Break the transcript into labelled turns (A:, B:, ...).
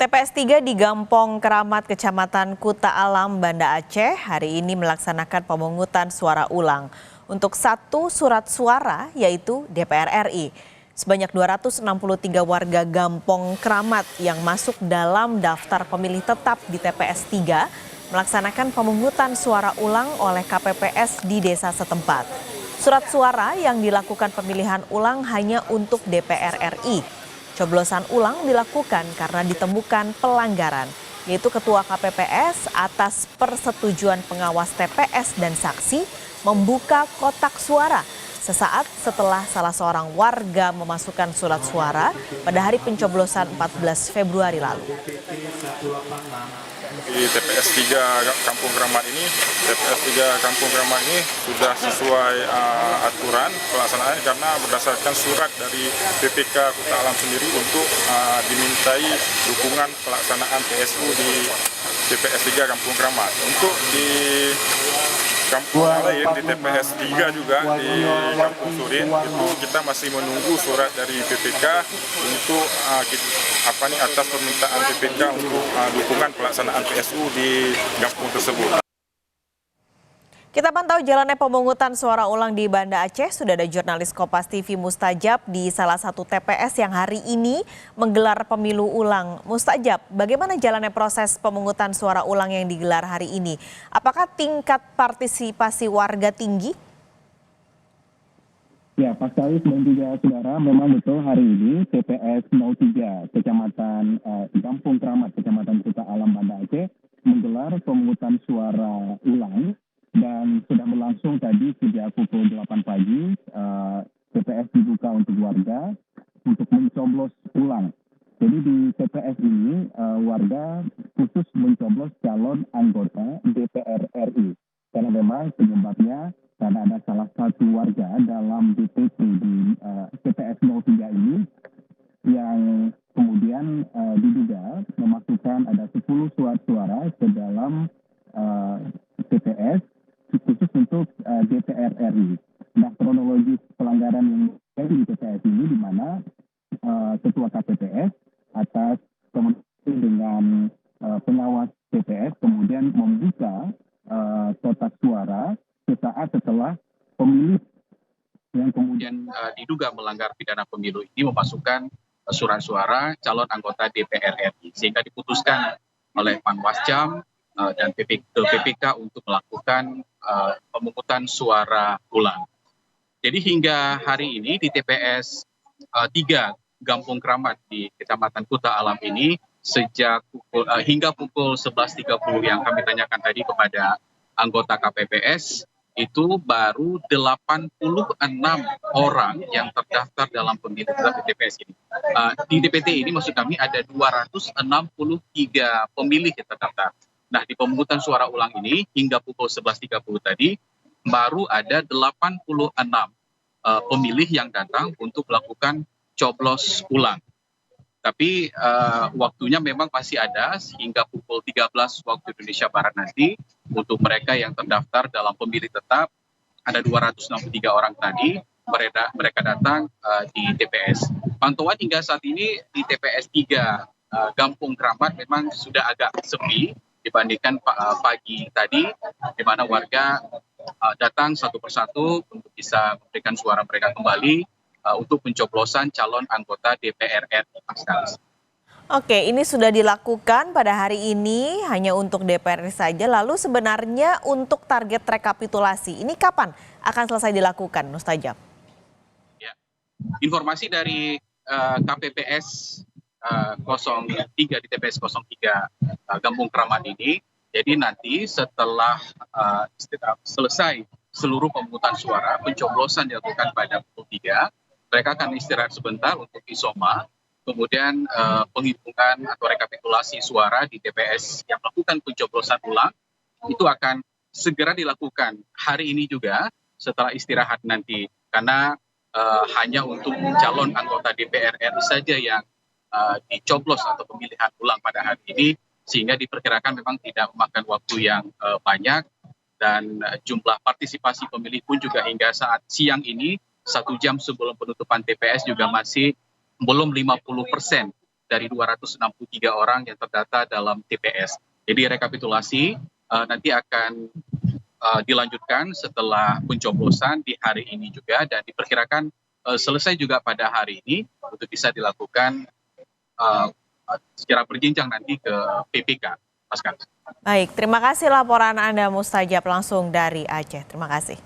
A: TPS 3 di Gampong Keramat, Kecamatan Kuta Alam, Banda Aceh, hari ini melaksanakan pemungutan suara ulang untuk satu surat suara, yaitu DPR RI. Sebanyak 263 warga Gampong Keramat yang masuk dalam daftar pemilih tetap di TPS 3 melaksanakan pemungutan suara ulang oleh KPPS di desa setempat. Surat suara yang dilakukan pemilihan ulang hanya untuk DPR RI. Coblosan ulang dilakukan karena ditemukan pelanggaran, yaitu Ketua KPPS atas persetujuan pengawas TPS dan saksi membuka kotak suara sesaat setelah salah seorang warga memasukkan surat suara pada hari pencoblosan 14 Februari lalu.
B: Di TPS 3 Kampung Keramat ini, sudah sesuai aturan pelaksanaan karena berdasarkan surat dari PPK Kuta Alam sendiri untuk dimintai dukungan pelaksanaan PSU di TPS 3 Kampung Keramat. Untuk di kampung lain di TPS 3 juga di Kampung Surin itu kita masih menunggu surat dari PPK untuk atas permintaan PPK untuk dukungan pelaksanaan PSU di kampung tersebut.
A: Kita pantau jalannya pemungutan suara ulang di Banda Aceh. Sudah ada jurnalis Kompas TV Mustajab di salah satu TPS yang hari ini menggelar pemilu ulang. Mustajab, bagaimana jalannya proses pemungutan suara ulang yang digelar hari ini? Apakah tingkat partisipasi warga tinggi?
C: Ya, Pak Salis dan juga saudara, memang betul hari ini TPS 03 Kecamatan Gampung Keramat, Kecamatan Kuta Alam, Banda Aceh menggelar pemungutan suara ulang. Dan sudah berlangsung tadi sejak pukul 8 pagi, TPS dibuka untuk warga untuk mencoblos ulang. Jadi di TPS ini warga khusus mencoblos calon anggota DPR RI. Karena memang penyebabnya karena ada salah satu warga dalam DPC di TPS 03 ini yang kemudian diduga memasukkan ada 10 surat suara ke dalam TPS khusus untuk DPR RI. Nah, kronologis pelanggaran yang terjadi di TPS ini di mana Ketua KPPS atas komunikasi dengan pengawas TPS kemudian membuka kotak suara sesaat setelah pemilih yang kemudian
D: diduga melanggar pidana pemilu ini memasukkan surat suara calon anggota DPR RI, sehingga diputuskan oleh Panwascam dan PPK untuk melakukan pemungutan suara ulang. Jadi hingga hari ini di TPS 3 Gampung Keramat di Kecamatan Kuta Alam ini hingga pukul 11.30 yang kami tanyakan tadi kepada anggota KPPS itu baru 86 orang yang terdaftar dalam pemilu di TPS ini. Di DPT ini maksud kami ada 263 pemilih yang terdaftar. Nah, di pemungutan suara ulang ini hingga pukul 11.30 tadi baru ada 86 pemilih yang datang untuk melakukan coblos ulang. Tapi waktunya memang masih ada hingga pukul 13 waktu Indonesia Barat nanti untuk mereka yang terdaftar dalam pemilih tetap. Ada 263 orang tadi mereka datang di TPS. Pantauan hingga saat ini di TPS 3 Gampung Keramat memang sudah agak sepi dibandingkan pagi tadi, di mana warga datang satu persatu untuk bisa memberikan suara mereka kembali untuk pencoblosan calon anggota DPR RI.
A: Oke, ini sudah dilakukan pada hari ini hanya untuk DPR RI saja. Lalu sebenarnya untuk target rekapitulasi ini kapan akan selesai dilakukan, Mustajab?
D: Ya, informasi dari KPPS 03 di TPS 03 Gampung Keramat ini, jadi nanti setelah selesai seluruh pemungutan suara, pencoblosan dilakukan pada pukul 3, mereka akan istirahat sebentar untuk isoma, kemudian penghitungan atau rekapitulasi suara di TPS yang melakukan pencoblosan ulang itu akan segera dilakukan hari ini juga setelah istirahat nanti, karena hanya untuk calon anggota DPR RI saja yang dicoblos atau pemilihan ulang pada hari ini, sehingga diperkirakan memang tidak memakan waktu yang banyak, dan jumlah partisipasi pemilih pun juga hingga saat siang ini 1 jam sebelum penutupan TPS juga masih belum 50% dari 263 orang yang terdata dalam TPS. Jadi rekapitulasi nanti akan dilanjutkan setelah pencoblosan di hari ini juga, dan diperkirakan selesai juga pada hari ini untuk bisa dilakukan secara berjenjang nanti ke PPK. Mas Kans.
A: Baik, terima kasih laporan Anda Mustajab langsung dari Aceh. Terima kasih.